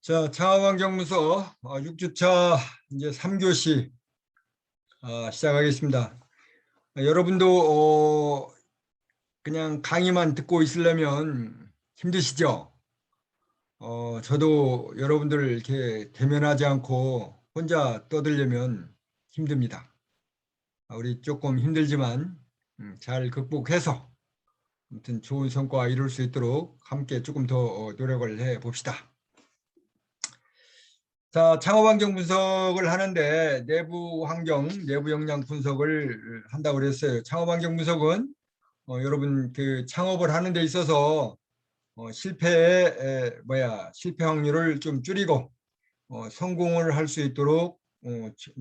자, 창업환경문서 6주차 이제 3교시 시작하겠습니다. 여러분도 그냥 강의만 듣고 있으려면 힘드시죠? 저도 여러분들을 이렇게 대면하지 않고 혼자 떠들려면 힘듭니다. 우리 조금 힘들지만 잘 극복해서 아무튼 좋은 성과 이룰 수 있도록 함께 조금 더 노력을 해 봅시다. 자, 창업환경 분석을 하는데 내부 환경, 내부 역량 분석을 한다고 그랬어요. 창업환경 분석은 여러분 그 창업을 하는 데 있어서 실패 확률을 좀 줄이고 성공을 할 수 있도록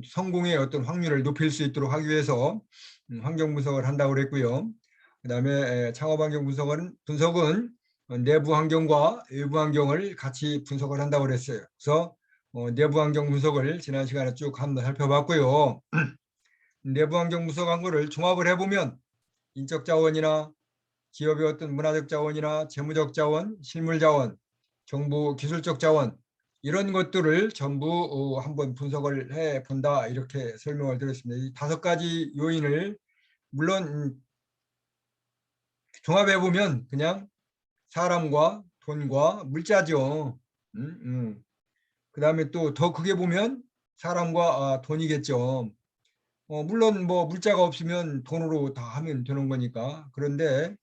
성공의 어떤 확률을 높일 수 있도록 하기 위해서 환경 분석을 한다고 그랬고요. 그다음에 창업환경 분석은 내부 환경과 외부 환경을 같이 분석을 한다고 그랬어요. 그래서 내부 환경 분석을 지난 시간에 쭉 한번 살펴봤고요. 내부 환경 분석한 거를 종합을 해보면 인적 자원이나 기업의 어떤 문화적 자원이나 재무적 자원, 실물 자원, 정부 기술적 자원 이런 것들을 전부 한번 분석을 해 본다 이렇게 설명을 드렸습니다. 이 5가지 요인을 물론 종합해 보면 그냥 사람과 돈과 물자죠. 그다음에 또 더 크게 보면 사람과 돈이겠죠. 물론 뭐 물자가 없으면 돈으로 다 하면 되는 거니까. 그런데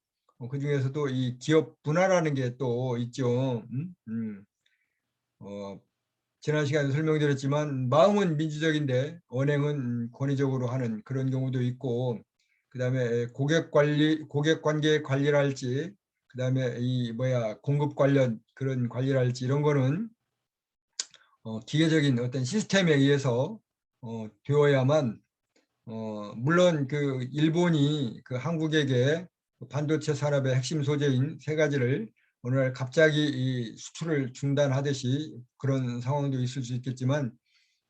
그중에서도 이 기업 문화라는 게 또 있죠. 지난 시간에 설명드렸지만 마음은 민주적인데 언행은 권위적으로 하는 그런 경우도 있고, 그다음에 고객 관계 관리를 할지, 그다음에 이 공급 관련 그런 관리를 할지 이런 거는 기계적인 어떤 시스템에 의해서 되어야만 물론 그 일본이 그 한국에게 반도체 산업의 핵심 소재인 3가지를 어느 날 갑자기 이 수출을 중단하듯이 그런 상황도 있을 수 있겠지만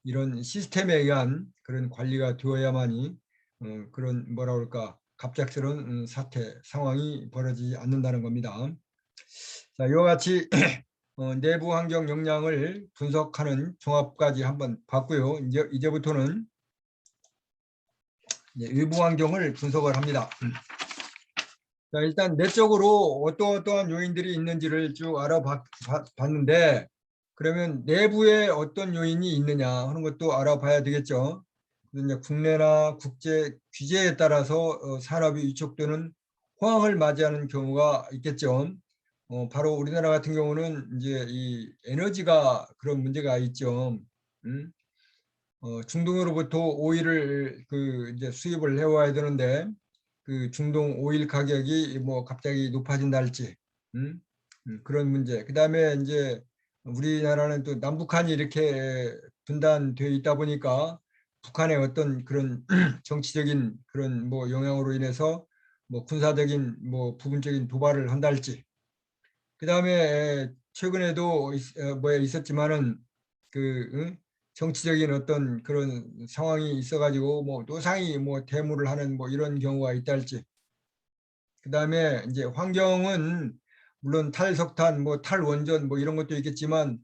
이런 시스템에 의한 그런 관리가 되어야만이 그런 뭐라 그럴까 갑작스러운 상황이 벌어지지 않는다는 겁니다. 자, 이와 같이 내부 환경 역량을 분석하는 종합까지 한번 봤고요. 이제부터는 외부 환경을 분석을 합니다. 자, 일단 내적으로 어떠한 요인들이 있는지를 쭉 알아봤는데, 그러면 내부에 어떤 요인이 있느냐 하는 것도 알아봐야 되겠죠. 이제 국내나 국제 규제에 따라서 산업이 위축되는 호황을 맞이하는 경우가 있겠죠. 바로 우리나라 같은 경우는 이제 이 에너지가 그런 문제가 있죠. 중동으로부터 오일을 이제 수입을 해와야 되는데 그 중동 오일 가격이 뭐 갑자기 높아진다 할지 그런 문제. 그다음에 이제 우리나라는 또 남북한이 이렇게 분단되어 있다 보니까 북한의 어떤 그런 정치적인 그런 뭐 영향으로 인해서 뭐 군사적인 뭐 부분적인 도발을 한다 할지. 그다음에 최근에도 있었지만은 정치적인 어떤 그런 상황이 있어가지고 뭐 노상이 뭐 대무를 하는 뭐 이런 경우가 있다 할지. 그다음에 이제 환경은 물론 탈석탄, 뭐 탈원전 뭐 이런 것도 있겠지만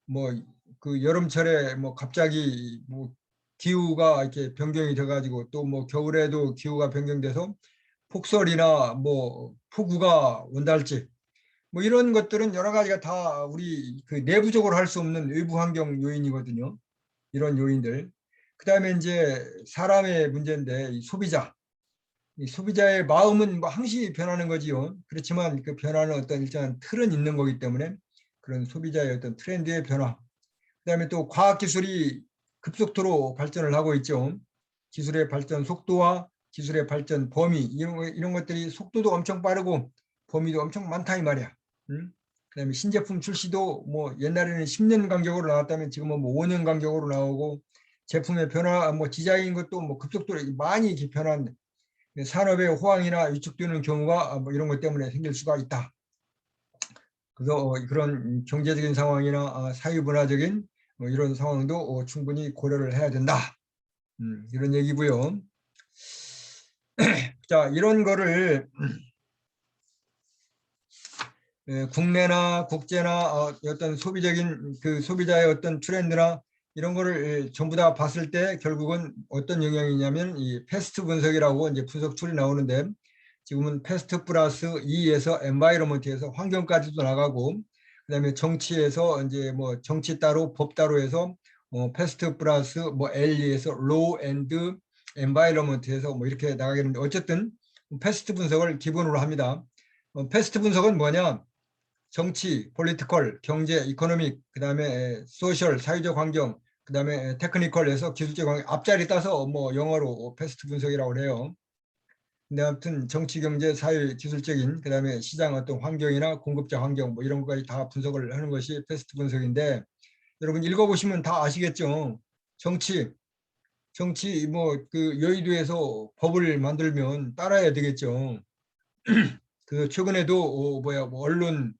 뭐 그 여름철에 뭐 갑자기 뭐 기후가 이렇게 변경이 돼가지고 또 뭐 겨울에도 기후가 변경돼서 폭설이나 뭐 폭우가 온다 할지. 뭐 이런 것들은 여러 가지가 다 우리 그 내부적으로 할 수 없는 외부 환경 요인이거든요. 이런 요인들. 그다음에 이제 사람의 문제인데 이 소비자의 마음은 뭐 항시 변하는 거지요. 그렇지만 그 변화는 어떤 일정한 틀은 있는 거기 때문에 그런 소비자의 어떤 트렌드의 변화. 그다음에 또 과학 기술이 급속도로 발전을 하고 있죠. 기술의 발전 속도와 기술의 발전 범위 이런 것들이 속도도 엄청 빠르고 범위도 엄청 많다 이 말이야. 그다음에 신제품 출시도 뭐 옛날에는 10년 간격으로 나왔다면 지금은 뭐 5년 간격으로 나오고 제품의 변화, 뭐 디자인 것도 뭐 급속도로 많이 이렇게 변한 산업의 호황이나 위축되는 경우가 뭐 이런 것 때문에 생길 수가 있다. 그래서 그런 경제적인 상황이나 사회문화적인 이런 상황도 충분히 고려를 해야 된다. 이런 얘기고요. 자, 이런 거를 국내나 국제나 어떤 소비적인 그 소비자의 어떤 트렌드나 이런 거를 전부 다 봤을 때 결국은 어떤 영향이냐면 이 패스트 분석이라고 이제 분석 툴이 나오는데 지금은 패스트 플러스 E에서 엔바이러먼트에서 환경까지도 나가고 그다음에 정치에서 이제 뭐 정치 따로 법 따로 해서 패스트 플러스 뭐 L에서 로우 앤드 엔바이러먼트에서 뭐 이렇게 나가겠는데 어쨌든 패스트 분석을 기본으로 합니다. 패스트 분석은 뭐냐? 정치, 폴리티컬, 경제, 이코노믹, 그다음에 소셜, 사회적 환경, 그다음에 테크니컬에서 기술적 환경 앞자리 따서 뭐 영어로 패스트 분석이라고 해요. 근데 아무튼 정치, 경제, 사회, 기술적인 그다음에 시장 어떤 환경이나 공급자 환경 뭐 이런 것까지 다 분석을 하는 것이 패스트 분석인데 여러분 읽어보시면 다 아시겠죠. 정치 뭐 그 여의도에서 법을 만들면 따라야 되겠죠. 그 최근에도 뭐 언론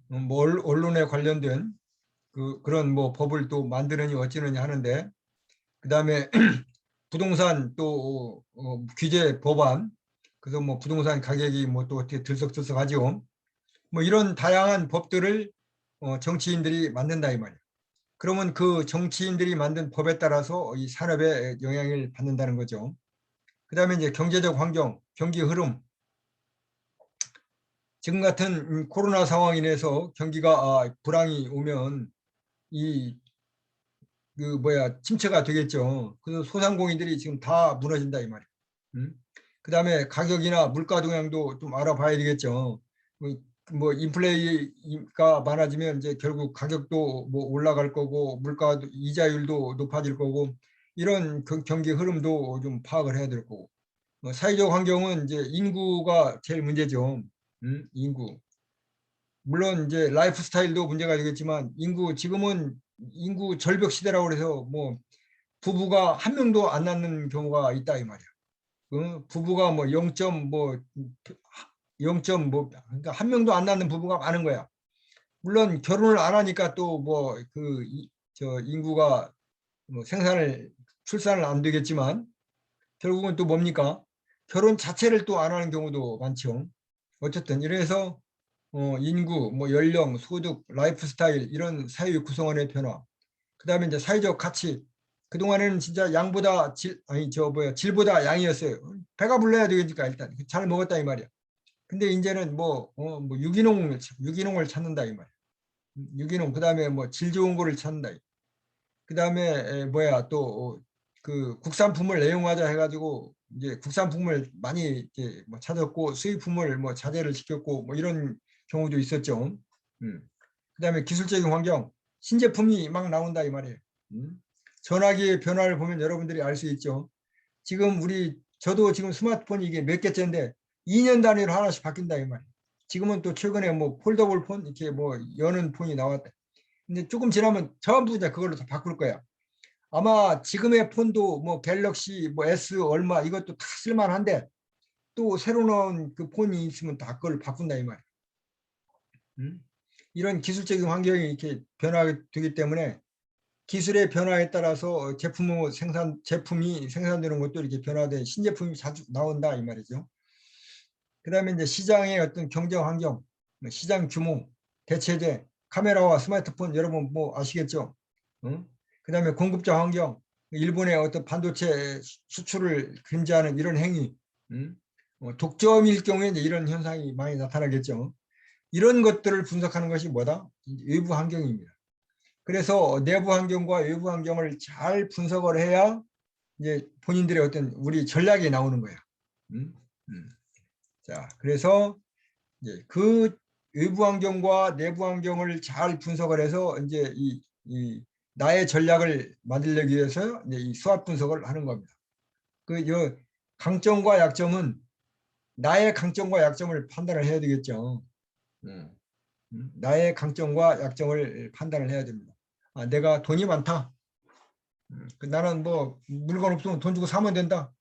뭐 언론에 관련된 그런 뭐 법을 또 만드느니 어찌느니 하는데 그다음에 부동산 또 규제 법안 그래서 뭐 부동산 가격이 뭐 또 어떻게 들썩들썩하죠. 뭐 이런 다양한 법들을 정치인들이 만든다 이 말이에요. 그러면 그 정치인들이 만든 법에 따라서 이 산업에 영향을 받는다는 거죠. 그다음에 이제 경제적 환경, 경기 흐름. 지금 같은 코로나 상황 인해서 경기가 불황이 오면 이 그 뭐야 침체가 되겠죠. 그래서 소상공인들이 지금 다 무너진다 이 말이에요. 그다음에 가격이나 물가 동향도 좀 알아봐야 되겠죠. 뭐 인플레이가 많아지면 이제 결국 가격도 뭐 올라갈 거고 물가 이자율도 높아질 거고 이런 경기 흐름도 좀 파악을 해야 될 거고 사회적 환경은 이제 인구가 제일 문제죠. 인구. 물론 이제 라이프 스타일도 문제가 되겠지만 인구 지금은 인구 절벽 시대라고 그래서 뭐 부부가 한 명도 안 낳는 경우가 있다 이 말이야. 부부가 뭐 0점 뭐 0점 뭐 그러니까 한 명도 안 낳는 부부가 많은 거야. 물론 결혼을 안 하니까 또 뭐 그 저 인구가 뭐 출산을 안 되겠지만 결국은 또 뭡니까? 결혼 자체를 또 안 하는 경우도 많죠. 어쨌든 이래서 인구, 뭐 연령, 소득, 라이프 스타일 이런 사회 구성원의 변화. 그다음에 이제 사회적 가치. 그동안에는 진짜 양보다 질보다 양이었어요. 배가 불러야 되니까 일단 잘 먹었다 이 말이야. 근데 이제는 뭐 유기농을 찾는다 이 말이야. 유기농 그다음에 뭐 질 좋은 거를 찾는다. 그다음에 뭐야 또 그 국산품을 애용하자 해가지고 이제 국산품을 많이 이렇게 뭐 찾았고 수입품을 뭐 자제를 시켰고 뭐 이런 경우도 있었죠. 그다음에 기술적인 환경 신제품이 막 나온다 이 말이에요. 전화기의 변화를 보면 여러분들이 알 수 있죠. 지금 저도 지금 스마트폰이 이게 몇 개째인데 2년 단위로 하나씩 바뀐다 이 말이에요. 지금은 또 최근에 뭐 폴더블 폰 이렇게 뭐 여는 폰이 나왔다. 근데 조금 지나면 전부 다 그걸로 다 바꿀 거야. 아마 지금의 폰도 뭐 갤럭시 뭐 S 얼마 이것도 다 쓸만한데 또 새로 나온 그 폰이 있으면 다 그걸 바꾼다 이 말이에요. 이런 기술적인 환경이 이렇게 변화되기 때문에 기술의 변화에 따라서 제품이 생산되는 것도 이렇게 변화돼 신제품이 자주 나온다 이 말이죠. 그다음에 이제 시장의 어떤 경쟁 환경, 시장 규모, 대체제, 카메라와 스마트폰 여러분 뭐 아시겠죠? 그다음에 공급자 환경, 일본의 어떤 반도체 수출을 금지하는 이런 행위, 독점일 경우에 이제 이런 현상이 많이 나타나겠죠. 이런 것들을 분석하는 것이 뭐다? 외부 환경입니다. 그래서 내부 환경과 외부 환경을 잘 분석을 해야 이제 본인들의 어떤 우리 전략이 나오는 거야. 음? 음. 자, 그래서 이제 그 외부 환경과 내부 환경을 잘 분석을 해서 이제 이 나의 전략을 만들기 위해서 이제 이 수학 분석을 하는 겁니다. 강점과 약점은 나의 강점과 약점을 판단을 해야 되겠죠. 나의 강점과 약점을 판단을 해야 됩니다. 내가 돈이 많다. 나는 뭐 물건 없으면 돈 주고 사면 된다.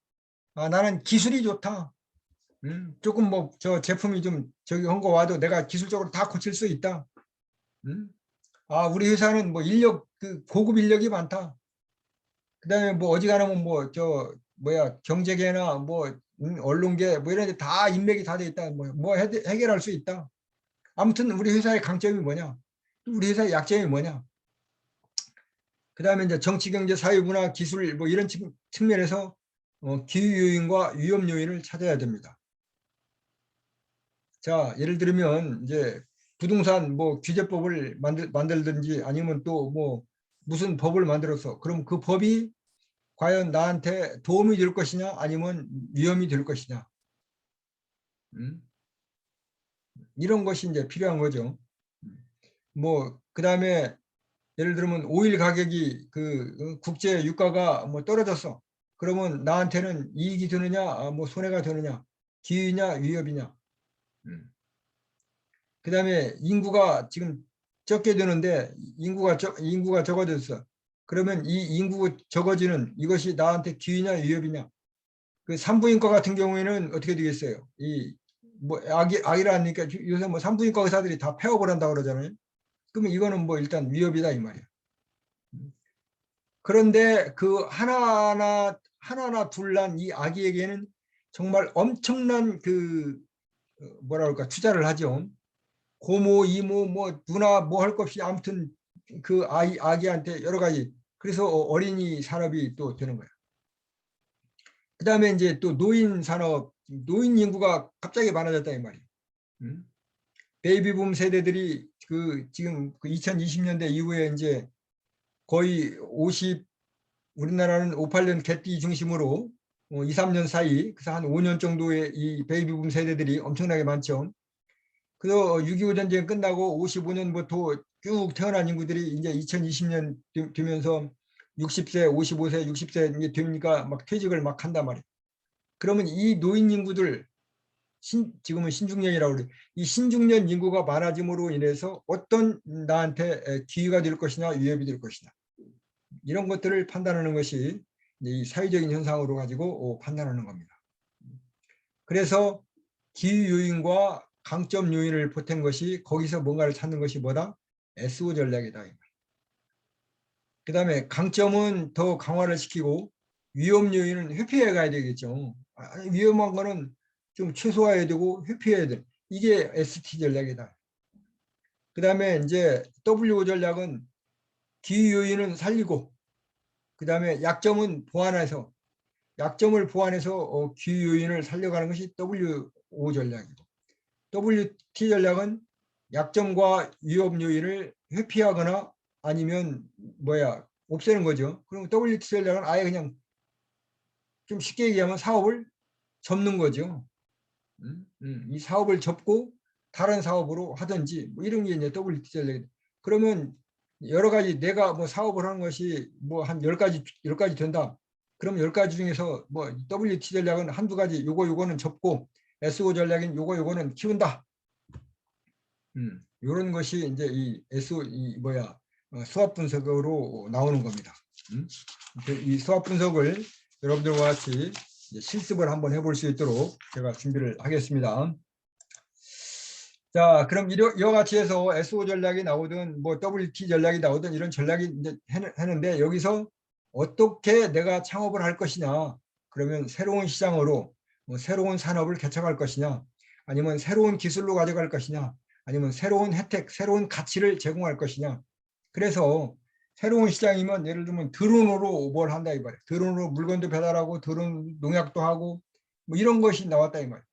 나는 기술이 좋다. 조금 뭐 저 제품이 좀 저기 한 거 와도 내가 기술적으로 다 고칠 수 있다. 우리 회사는 뭐 고급 인력이 많다. 그다음에 뭐 어지간하면 뭐 경제계나 뭐 언론계 뭐 이런 데 다 인맥이 다 돼 있다. 뭐 해결할 수 있다. 아무튼 우리 회사의 강점이 뭐냐? 우리 회사의 약점이 뭐냐? 그 다음에 이제 정치, 경제, 사회, 문화, 기술 뭐 이런 측면에서 기후 요인과 위험 요인을 찾아야 됩니다. 자, 예를 들면 이제 부동산 뭐 규제법을 만들든지 아니면 또 뭐 무슨 법을 만들어서 그럼 그 법이 과연 나한테 도움이 될 것이냐 아니면 위험이 될 것이냐. 이런 것이 이제 필요한 거죠. 뭐 그다음에 예를 들면 오일 가격이 그 국제 유가가 뭐 떨어졌어. 그러면 나한테는 이익이 되느냐, 뭐 손해가 되느냐, 기회냐, 위협이냐. 그다음에 인구가 지금 적게 되는데 인구가 적어졌어. 그러면 이 인구 적어지는 이것이 나한테 기회냐, 위협이냐. 그 산부인과 같은 경우에는 어떻게 되겠어요? 이 뭐 아기라니까 요새 뭐 산부인과 의사들이 다 폐업을 한다고 그러잖아요. 그러면 이거는 뭐 일단 위협이다 이 말이야. 그런데 그 하나하나 둘난 이 아기에게는 정말 엄청난 그 뭐라 그럴까 투자를 하죠. 고모, 이모, 뭐 누나 뭐 할 것 없이 아무튼 그 아기한테 여러 가지 그래서 어린이 산업이 또 되는 거야. 그다음에 이제 또 노인 산업, 노인 인구가 갑자기 많아졌다 이 말이야. 베이비붐 세대들이 그 지금 그 2020년대 이후에 이제 거의 50 우리나라는 58년 개띠 중심으로 2, 3년 사이 그래서 한 5년 정도의 이 베이비붐 세대들이 엄청나게 많죠. 그래서 6.25 전쟁 끝나고 55년부터 쭉 태어난 인구들이 이제 2020년 되면서 60세, 55세, 60세 이제 되니까 막 퇴직을 막 한단 말이에요. 그러면 이 노인 인구들 지금은 신중년이라고 그래요. 이 신중년 인구가 많아짐으로 인해서 어떤 나한테 기회가 될 것이냐 위협이 될 것이냐 이런 것들을 판단하는 것이 이 사회적인 현상으로 가지고 판단하는 겁니다. 그래서 기후 요인과 강점 요인을 보탠 것이 거기서 뭔가를 찾는 것이 뭐다? SO 전략이다. 그 다음에 강점은 더 강화를 시키고 위험 요인은 회피해 가야 되겠죠. 위험한 거는 좀 최소화해야 되고 회피해야 돼. 이게 ST 전략이다. 그 다음에 이제 WO 전략은 기후 요인은 살리고 그 다음에 약점은 보완해서 약점을 보완해서 기후 요인을 살려가는 것이 WO 전략이고 WT 전략은 약점과 위험 요인을 회피하거나 아니면 뭐야 없애는 거죠. 그럼 WT 전략은 아예 그냥 좀 쉽게 얘기하면 사업을 접는 거죠. 이 사업을 접고 다른 사업으로 하든지 뭐 이런 게 이제 WT 전략. 그러면 여러 가지 내가 뭐 사업을 하는 것이 뭐 한 10가지 된다. 그럼 10가지 중에서 뭐 WT 전략은 한두 가지 요거는 접고 SO 전략인 요거는 키운다. 이런 것이 이제 이 SO 수학 분석으로 나오는 겁니다. 이 수학 분석을 여러분들과 같이 실습을 한번 해볼 수 있도록 제가 준비를 하겠습니다. 자, 그럼 이와 같이 해서 SO 전략이 나오든 뭐 WT 전략이 나오든 이런 전략이 이제 하는데 여기서 어떻게 내가 창업을 할 것이냐 그러면 새로운 시장으로 새로운 산업을 개척할 것이냐 아니면 새로운 기술로 가져갈 것이냐 아니면 새로운 혜택, 새로운 가치를 제공할 것이냐. 그래서 새로운 시장이면 예를 들면 드론으로 뭘 한다 이 말이에요. 드론으로 물건도 배달하고 드론 농약도 하고 뭐 이런 것이 나왔다 이 말이에요.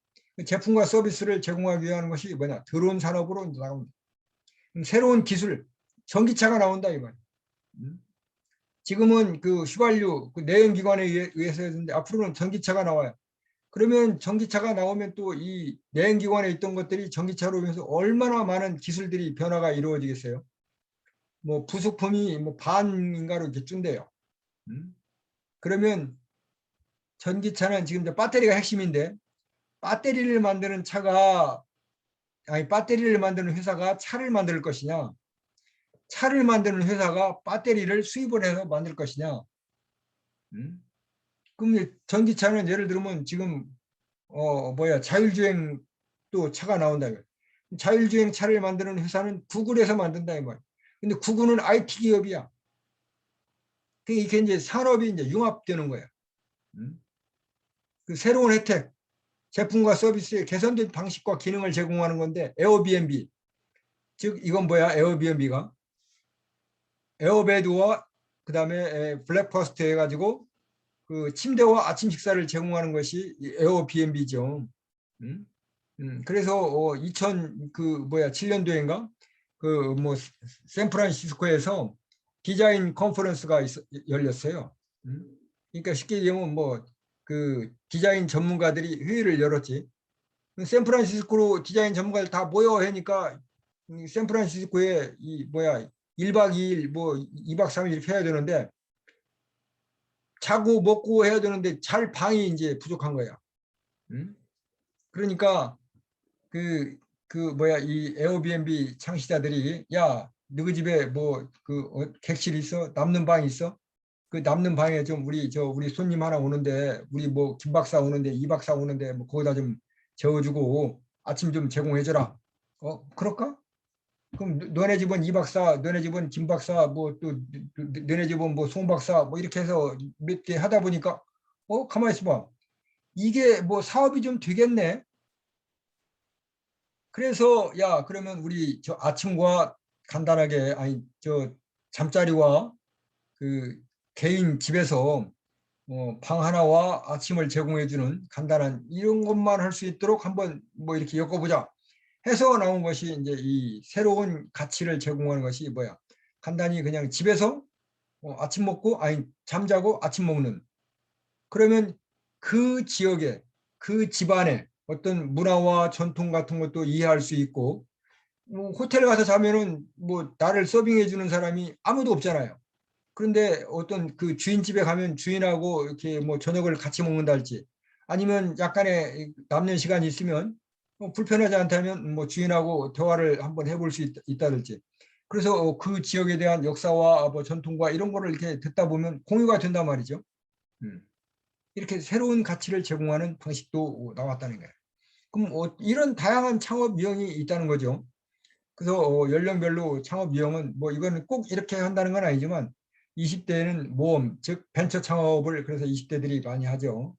제품과 서비스를 제공하기 위한 것이 뭐냐? 드론 산업으로 나옵니다. 새로운 기술, 전기차가 나온다 이 말이에요. 지금은 그 휘발유, 그 내연기관에 의해서 했는데 앞으로는 전기차가 나와요. 그러면 전기차가 나오면 또 이 내연기관에 있던 것들이 전기차로 오면서 얼마나 많은 기술들이 변화가 이루어지겠어요. 뭐 부속품이 뭐 반인가로 이렇게 준대요. 그러면 전기차는 지금 배터리가 핵심인데 배터리를 만드는 배터리를 만드는 회사가 차를 만들 것이냐, 차를 만드는 회사가 배터리를 수입을 해서 만들 것이냐. 그럼 전기차는 예를 들면 지금 자율주행 또 차가 나온다. 자율주행 차를 만드는 회사는 구글에서 만든다 이 말. 근데 구글은 IT 기업이야. 이게 이제 산업이 이제 융합되는 거야. 그 새로운 혜택, 제품과 서비스의 개선된 방식과 기능을 제공하는 건데 에어비앤비 즉 이건 뭐야? 에어비앤비가 에어베드와 그다음에 블랙퍼스트 해가지고 그 침대와 아침 식사를 제공하는 것이 에어비앤비죠. 음? 그래서 2000 그 뭐야 7년도인가 그 뭐 샌프란시스코에서 디자인 컨퍼런스가 열렸어요. 음? 그러니까 쉽게 얘기하면 뭐 그 디자인 전문가들이 회의를 열었지. 샌프란시스코로 디자인 전문가들 다 모여 하니까 샌프란시스코에 이 뭐야 1박 2일 뭐 2박 3일 이렇게 해야 되는데 자고 먹고 해야 되는데 잘 방이 이제 부족한 거야. 음? 그러니까 그 뭐야 이 에어비앤비 창시자들이 야 너희 집에 뭐 그 객실 있어? 남는 방 있어? 그 남는 방에 좀 우리 손님 하나 오는데 우리 뭐 김 박사 오는데 이 박사 오는데 뭐 거기다 좀 재워주고 아침 좀 제공해줘라. 그럴까? 그럼 너네 집은 이 박사, 너네 집은 김 박사, 뭐 또 너네 집은 뭐 송 박사 뭐 이렇게 해서 몇 개 하다 보니까 가만히 있어봐. 이게 뭐 사업이 좀 되겠네. 그래서 야 그러면 우리 저 아침과 간단하게 아니 저 잠자리와 그 개인 집에서 방 하나와 아침을 제공해주는 간단한 이런 것만 할 수 있도록 한번 뭐 이렇게 엮어보자 해서 나온 것이 이제 이 새로운 가치를 제공하는 것이 뭐야? 간단히 그냥 집에서 아침 먹고 아니 잠자고 아침 먹는 그러면 그 지역에 그 집안에 어떤 문화와 전통 같은 것도 이해할 수 있고 뭐 호텔 가서 자면은 뭐 나를 서빙해 주는 사람이 아무도 없잖아요. 그런데 어떤 그 주인집에 가면 주인하고 이렇게 뭐 저녁을 같이 먹는다 할지 아니면 약간의 남는 시간이 있으면 불편하지 않다면 뭐 주인하고 대화를 한번 해볼 수 있다든지 그래서 그 지역에 대한 역사와 뭐 전통과 이런 거를 이렇게 듣다 보면 공유가 된단 말이죠. 음. 이렇게 새로운 가치를 제공하는 방식도 나왔다는 거예요. 그럼 이런 다양한 창업 유형이 있다는 거죠. 그래서 연령별로 창업 유형은 뭐 이거는 꼭 이렇게 한다는 건 아니지만 20대에는 모험, 즉 벤처 창업을 그래서 20대들이 많이 하죠.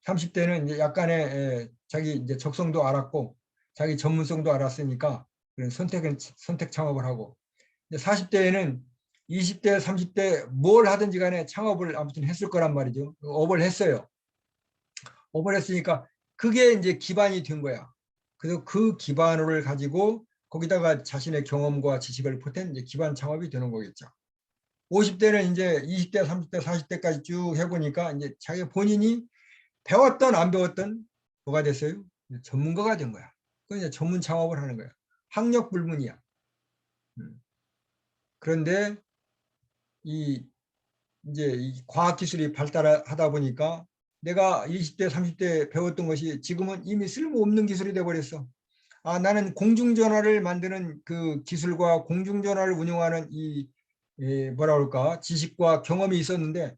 30대는 이제 약간의 자기 이제 적성도 알았고 자기 전문성도 알았으니까 그런 선택 창업을 하고 40대에는 20대, 30대 뭘 하든지 간에 창업을 아무튼 했을 거란 말이죠. 업을 했어요. 업을 했으니까 그게 이제 기반이 된 거야. 그래서 그 기반을 가지고 거기다가 자신의 경험과 지식을 보탠 이제 기반 창업이 되는 거겠죠. 50대는 이제 20대, 30대, 40대까지 쭉 해보니까 이제 자기 본인이 배웠던 안 배웠던 뭐가 됐어요? 전문가가 된 거야. 그 이제 전문 창업을 하는 거야. 학력 불문이야. 음. 그런데 이 이제 이 과학기술이 발달하다 보니까 내가 20대, 30대 배웠던 것이 지금은 이미 쓸모없는 기술이 돼버렸어. 나는 공중전화를 만드는 그 기술과 공중전화를 운영하는 뭐라 그럴까, 지식과 경험이 있었는데,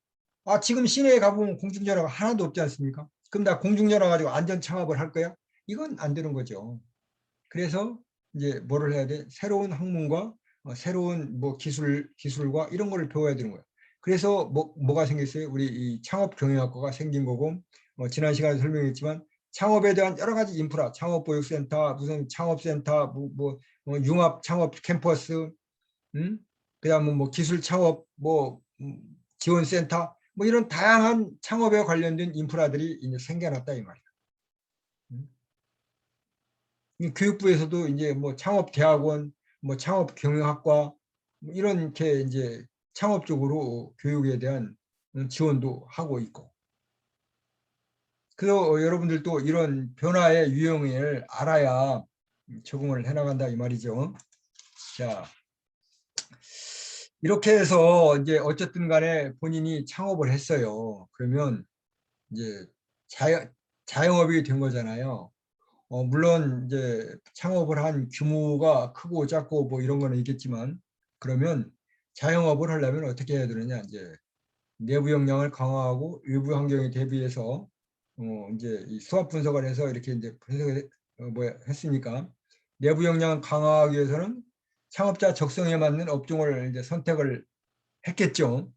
지금 시내에 가보면 공중전화가 하나도 없지 않습니까? 그럼 나 공중전화 가지고 안전 창업을 할 거야? 이건 안 되는 거죠. 그래서 이제 뭐를 해야 돼? 새로운 학문과 새로운 뭐 기술과 이런 거를 배워야 되는 거예요. 그래서 뭐가 생겼어요? 우리 이 창업 경영학과가 생긴 거고, 지난 시간에 설명했지만 창업에 대한 여러 가지 인프라, 창업보육센터, 무슨 창업센터, 융합 창업 캠퍼스, 그다음에 뭐 기술 창업 지원센터, 뭐 이런 다양한 창업에 관련된 인프라들이 이제 생겨났다 이 말이에요. 음. 교육부에서도 이제 뭐 창업대학원, 뭐 창업경영학과 뭐 이렇게 이제 창업적으로 교육에 대한 지원도 하고 있고. 그래서 여러분들도 이런 변화의 유형을 알아야 적응을 해나간다 이 말이죠. 자, 이렇게 해서 이제 어쨌든 간에 본인이 창업을 했어요. 그러면 이제 자영업이 된 거잖아요. 물론 이제 창업을 한 규모가 크고 작고 뭐 이런 거는 있겠지만 그러면 자영업을 하려면 어떻게 해야 되느냐 이제 내부 역량을 강화하고 외부 환경에 대비해서 이제 이 수학 분석을 해서 이렇게 이제 분석을 했으니까 내부 역량을 강화하기 위해서는 창업자 적성에 맞는 업종을 이제 선택을 했겠죠.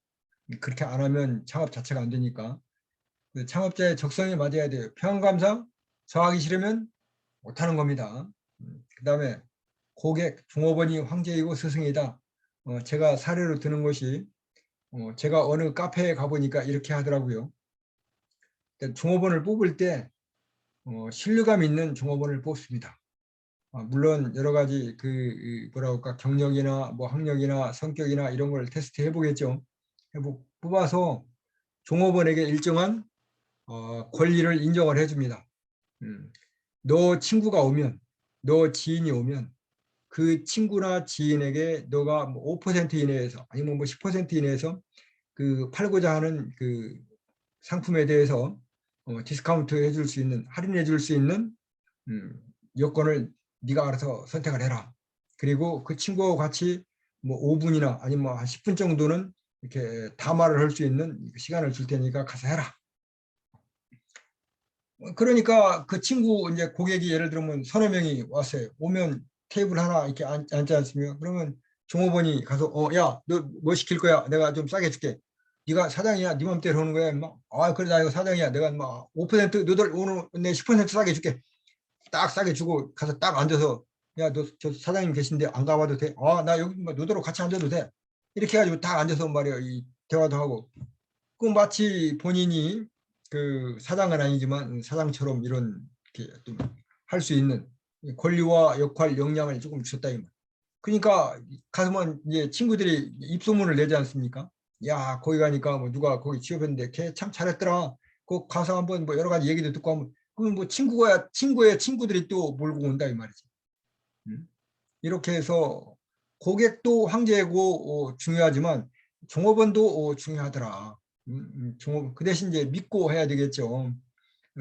그렇게 안 하면 창업 자체가 안 되니까 그 창업자의 적성에 맞아야 돼요. 평감상 정하기 싫으면 못하는 겁니다. 그다음에 고객, 종업원이 황제이고 스승이다. 제가 사례로 드는 것이 제가 어느 카페에 가보니까 이렇게 하더라고요. 종업원을 뽑을 때 신뢰감 있는 종업원을 뽑습니다. 물론 여러 가지 뭐라 할까 경력이나 뭐 학력이나 성격이나 이런 걸 테스트 해보겠죠. 뽑아서 종업원에게 일정한 권리를 인정을 해줍니다. 너 친구가 오면, 너 지인이 오면 그 친구나 지인에게 너가 뭐 5% 이내에서 아니면 뭐 10% 이내에서 그 팔고자 하는 그 상품에 대해서 디스카운트 해줄 수 있는, 할인해 줄 수 있는 여건을 네가 알아서 선택을 해라. 그리고 그 친구와 같이 뭐 5분이나 아니면 뭐 한 10분 정도는 이렇게 담화를 할 수 있는 시간을 줄 테니까 가서 해라. 그러니까 그 친구 이제 고객이 예를 들면 서너 명이 왔어요. 오면 테이블 하나 이렇게 앉지 않습니까? 그러면 종업원이 가서 야, 너 뭐 시킬 거야? 내가 좀 싸게 줄게. 네가 사장이야? 네 맘대로 하는 거야? 임마? 그래 나 이거 사장이야. 내가 막 5% 너들 오늘 내 10% 싸게 줄게. 딱 싸게 주고 가서 딱 앉아서 야, 너 저 사장님 계신데 안 가봐도 돼? 나 여기 뭐 너더러 같이 앉아도 돼? 이렇게 해가지고 딱 앉아서 말이야 이 대화도 하고 그 마치 본인이 그 사장은 아니지만 사장처럼 이런 할 수 있는 권리와 역할 역량을 조금 주셨다 이 말. 그러니까 가서만 이제 친구들이 입소문을 내지 않습니까? 야 거기 가니까 뭐 누가 거기 취업했는데 걔 참 잘했더라. 그 가서 한번 뭐 여러 가지 얘기도 듣고 하면 그럼 뭐 친구야 친구의 친구들이 또 몰고 온다 이 말이지. 이렇게 해서 고객도 황제고 중요하지만 종업원도 중요하더라. 종업 그 대신 이제 믿고 해야 되겠죠.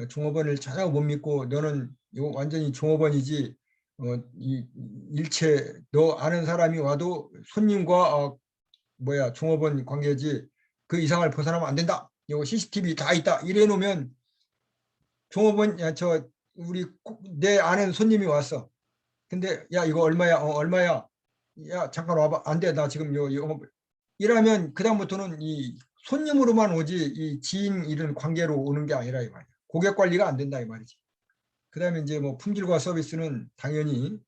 종업원을 전혀 못 믿고 너는 이거 완전히 종업원이지 이 일체 너 아는 사람이 와도 손님과 종업원 관계지 그 이상을 벗어나면 안 된다. 이거 CCTV 다 있다. 이래 놓으면 종업원 저 우리 내 아는 손님이 왔어. 근데 야 이거 얼마야? 얼마야? 야 잠깐 와봐. 안 돼. 나 지금 이러면 그다음부터는 이 손님으로만 오지 이 지인 이런 관계로 오는 게 아니라 이 말이야. 고객 관리가 안 된다 이 말이지. 그다음에 이제 뭐 품질과 서비스는 당연히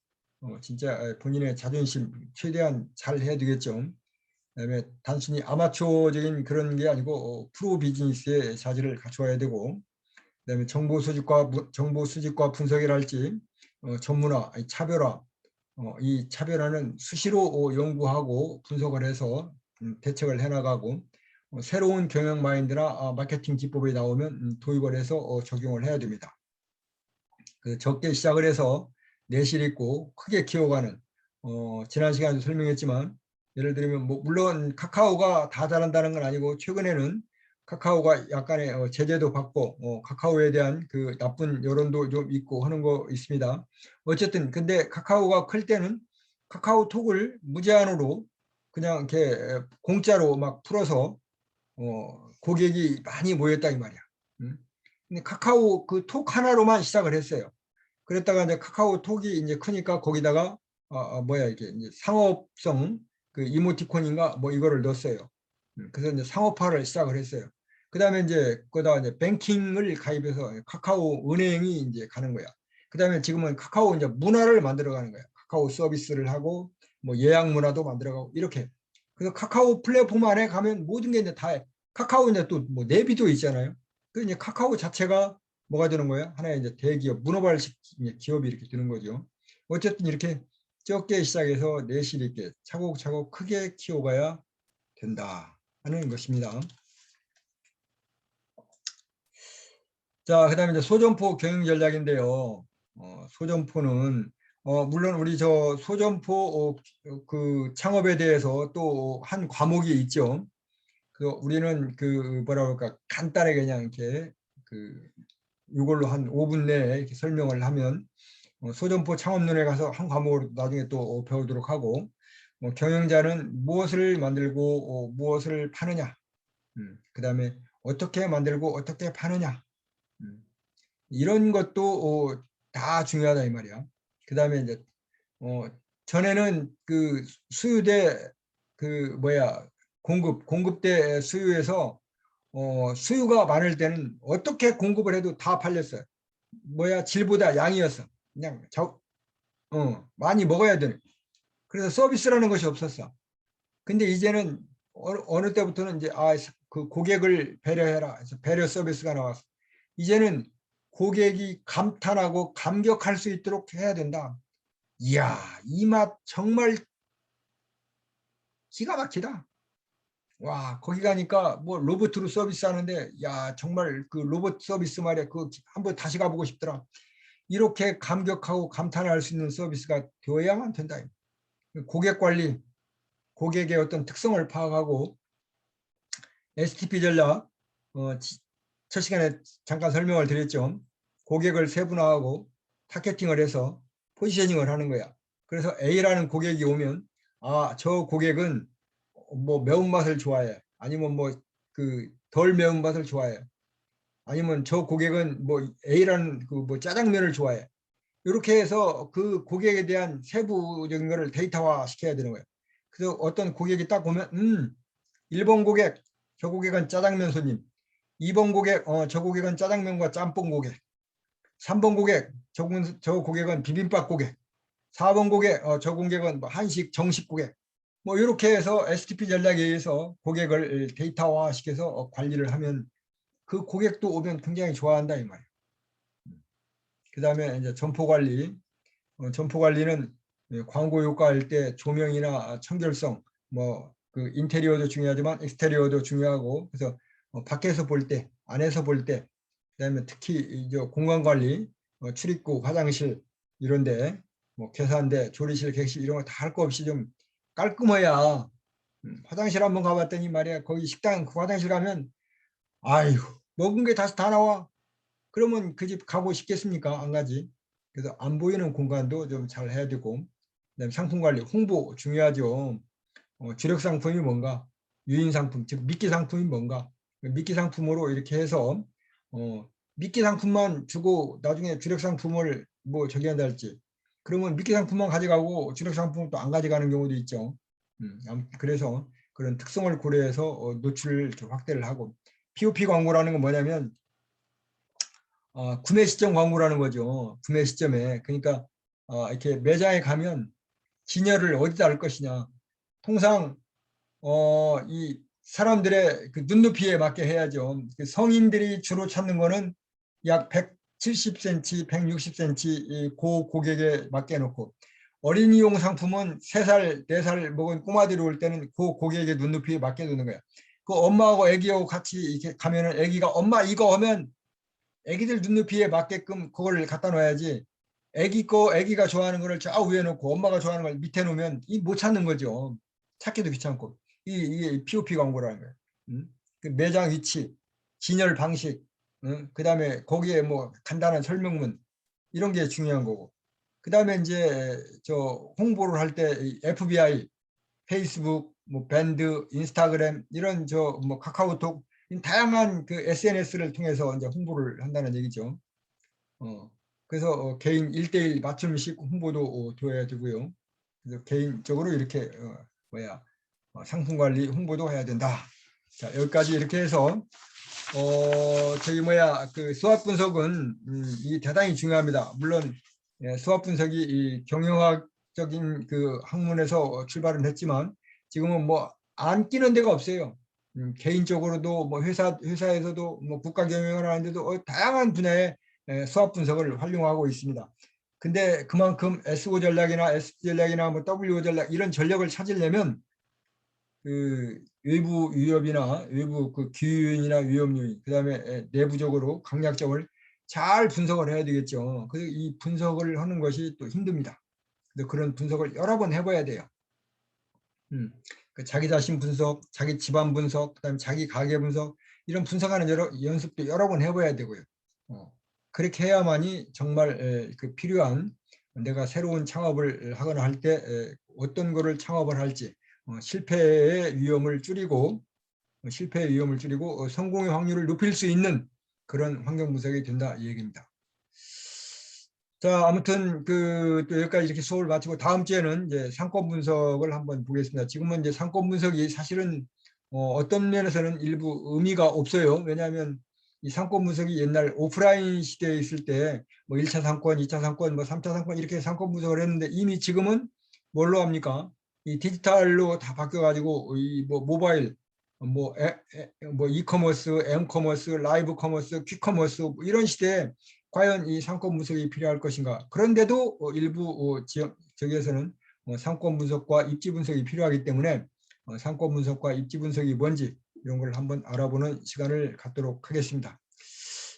진짜 본인의 자존심 최대한 잘 해야 되겠죠. 그다음에 단순히 아마추어적인 그런 게 아니고 프로 비즈니스의 자질을 갖춰야 되고 그다음에 정보 수집과 분석이랄지 전문화, 차별화, 이 차별화는 수시로 연구하고 분석을 해서 대책을 해나가고 새로운 경영 마인드나 마케팅 기법이 나오면 도입을 해서 적용을 해야 됩니다. 그 적게 시작을 해서 내실 있고 크게 키워가는 지난 시간에도 설명했지만 예를 들면 뭐 물론 카카오가 다 잘한다는 건 아니고 최근에는 카카오가 약간의 제재도 받고 카카오에 대한 그 나쁜 여론도 좀 있고 하는 거 있습니다. 어쨌든 근데 카카오가 클 때는 카카오톡을 무제한으로 그냥 이렇게 공짜로 막 풀어서 고객이 많이 모였다 이 말이야. 근데 카카오 그 톡 하나로만 시작을 했어요. 그랬다가 이제 카카오톡이 이제 크니까 거기다가 이게 이제 상업성 그 이모티콘인가 뭐 이거를 넣었어요. 그래서 이제 상업화를 시작을 했어요. 그다음에 이제 거기다가 이제 뱅킹을 가입해서 카카오 은행이 이제 가는 거야. 그다음에 지금은 카카오 이제 문화를 만들어가는 거야. 카카오 서비스를 하고 뭐 예약 문화도 만들어가고 이렇게. 그래서 카카오 플랫폼 안에 가면 모든 게 이제 다 해. 카카오 이제 또 뭐 내비도 있잖아요. 그 이제 카카오 자체가 뭐가 되는 거예요? 하나의 이제 대기업, 문어발 기업이 이렇게 되는 거죠. 어쨌든 이렇게 적게 시작해서 내실 있게 차곡차곡 크게 키워가야 된다 하는 것입니다. 자, 그다음에 이제 소점포 경영 전략인데요. 소점포는 물론 우리 저 소점포 그 창업에 대해서 또 한 과목이 있죠. 그 우리는 그 뭐라 그럴까 간단하게 그냥 이렇게 그 이걸로 한 5분 내에 이렇게 설명을 하면 소점포 창업론에 가서 한 과목으로 나중에 또 배우도록 하고 경영자는 무엇을 만들고 무엇을 파느냐 그다음에 어떻게 만들고 어떻게 파느냐 이런 것도 다 중요하다 이 말이야. 그다음에 이제 어, 전에는 그 수요대 그 공급대 수요에서 수요가 많을 때는 어떻게 공급을 해도 다 팔렸어요. 질보다 양이었어. 그냥 많이 먹어야 되는. 그래서 서비스라는 것이 없었어. 근데 이제는 어느 때부터는 이제 그 고객을 배려해라. 그래서 배려 서비스가 나왔어. 이제는 고객이 감탄하고 감격할 수 있도록 해야 된다. 이야, 이 맛 정말 기가 막히다. 와, 거기 가니까 뭐 로봇으로 서비스 하는데, 야, 정말 그 로봇 서비스 말이야. 그 한번 다시 가보고 싶더라. 이렇게 감격하고 감탄할 수 있는 서비스가 되어야만 된다. 고객 관리, 고객의 어떤 특성을 파악하고 STP 전략, 첫 시간에 잠깐 설명을 드렸죠. 고객을 세분화하고 타겟팅을 해서 포지셔닝을 하는 거야. 그래서 A라는 고객이 오면 저 고객은 뭐 매운맛을 좋아해. 아니면 뭐 그 덜 매운맛을 좋아해. 아니면 저 고객은 뭐 A라는 그 뭐 짜장면을 좋아해. 이렇게 해서 그 고객에 대한 세부적인 거를 데이터화 시켜야 되는 거예요. 그래서 어떤 고객이 딱 오면 1번 고객, 저 고객은 짜장면 손님. 2번 고객, 저 고객은 짜장면과 짬뽕 고객. 3번 고객, 저 고객은 비빔밥 고객. 4번 고객, 저 고객은 뭐 한식 정식 고객. 뭐 이렇게 해서 STP 전략에 의해서 고객을 데이터화 시켜서 관리를 하면 그 고객도 오면 굉장히 좋아한다 이 말이에요. 그다음에 이제 점포 관리. 점포 관리는 광고 효과할 때 조명이나 청결성, 뭐 그 인테리어도 중요하지만 익스테리어도 중요하고, 그래서 밖에서 볼 때, 안에서 볼 때, 그다음에 특히 이제 공간 관리, 출입구, 화장실 이런데, 뭐 계산대, 조리실, 객실 이런 거 다 할 거 없이 좀 깔끔해야. 화장실 한번 가봤더니 말이야, 거기 식당 그 화장실 가면 아이고 먹은 게 다시 다 나와. 그러면 그 집 가고 싶겠습니까? 안 가지. 그래서 안 보이는 공간도 좀 잘 해야 되고, 그다음에 상품 관리, 홍보 중요하죠. 주력 상품이 뭔가, 유인 상품, 즉 미끼 상품이 뭔가, 미끼 상품으로 이렇게 해서 미끼 상품만 주고 나중에 주력 상품을 뭐 저기 한다 할지, 그러면 미끼 상품만 가져가고 주력 상품을 또 안 가져가는 경우도 있죠. 그래서 그런 특성을 고려해서 노출을 확대를 하고, POP 광고라는 건 뭐냐면 구매 시점 광고라는 거죠. 구매 시점에. 그러니까 이렇게 매장에 가면 진열을 어디다 할 것이냐. 통상 이 사람들의 그 눈높이에 맞게 해야죠. 그 성인들이 주로 찾는 거는 약 170cm, 160cm 고 고객에 맞게 해놓고, 어린이용 상품은 3살, 4살 먹은 꼬마들이 올 때는 그 고객의 눈높이에 맞게 두는 거야. 그 엄마하고 애기하고 같이 이렇게 가면은 애기가 엄마 이거 하면 애기들 눈높이에 맞게끔 그걸 갖다 놔야지, 애기가 좋아하는 거를 저 위에 놓고 엄마가 좋아하는 걸 밑에 놓으면 못 찾는 거죠. 찾기도 귀찮고. 이게 POP 광고라는 거예요. 그 매장 위치, 진열 방식, 그다음에 거기에 뭐 간단한 설명문, 이런 게 중요한 거고. 그다음에 이제 저 홍보를 할 때 FBI, 페이스북, 뭐 밴드, 인스타그램 이런 저 뭐 카카오톡, 다양한 그 SNS를 통해서 이제 홍보를 한다는 얘기죠. 그래서 개인 1대1 맞춤식 홍보도 되어야 되고요. 그래서 개인적으로 이렇게 상품 관리 홍보도 해야 된다. 자, 여기까지 이렇게 해서 저기 그 수학 분석은 이 대단히 중요합니다. 물론 수학 분석이 이 경영학적인 그 학문에서 출발은 했지만 지금은 뭐 안 끼는 데가 없어요. 개인적으로도 뭐 회사에서도 뭐 국가 경영을 하는데도 다양한 분야의 수학 분석을 활용하고 있습니다. 근데 그만큼 SO 전략이나 SD 전략이나 뭐 WO 전략 이런 전략을 찾으려면 그 외부 위협이나 외부 그 기후요인이나 위험 요인, 그다음에 내부적으로 강약점을 잘 분석을 해야 되겠죠. 그래서 이 분석을 하는 것이 또 힘듭니다. 근데 그런 분석을 여러 번 해봐야 돼요. 그 자기 자신 분석, 자기 집안 분석, 그다음에 자기 가게 분석, 이런 분석하는 연습도 여러 번 해봐야 되고요. 그렇게 해야만이 정말 그 필요한, 내가 새로운 창업을 하거나 할 때 어떤 거를 창업을 할지, 실패의 위험을 줄이고 성공의 확률을 높일 수 있는 그런 환경 분석이 된다 이 얘기입니다. 자, 아무튼 또 여기까지 이렇게 수업을 마치고 다음 주에는 이제 상권 분석을 한번 보겠습니다. 지금은 이제 상권 분석이 사실은 어떤 면에서는 일부 의미가 없어요. 왜냐하면 이 상권 분석이 옛날 오프라인 시대에 있을 때 뭐 1차 상권, 2차 상권, 뭐 3차 상권 이렇게 상권 분석을 했는데, 이미 지금은 뭘로 합니까? 이 디지털로 다 바뀌어가지고 이 뭐 모바일, 뭐 이커머스, 엠커머스, 라이브 커머스, 퀵커머스 뭐 이런 시대에 과연 이 상권 분석이 필요할 것인가? 그런데도 일부 지역에서는 상권 분석과 입지 분석이 필요하기 때문에 상권 분석과 입지 분석이 뭔지 이런 걸 한번 알아보는 시간을 갖도록 하겠습니다.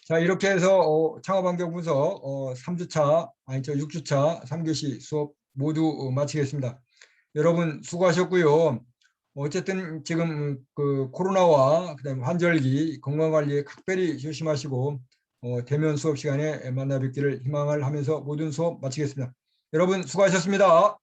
자, 이렇게 해서 창업환경 분석 3주차, 아니죠, 6주차 3교시 수업 모두 마치겠습니다. 여러분 수고하셨고요. 어쨌든 지금 그 코로나와 그다음에 환절기 건강관리에 각별히 조심하시고 대면 수업 시간에 만나 뵙기를 희망을 하면서 모든 수업 마치겠습니다. 여러분 수고하셨습니다.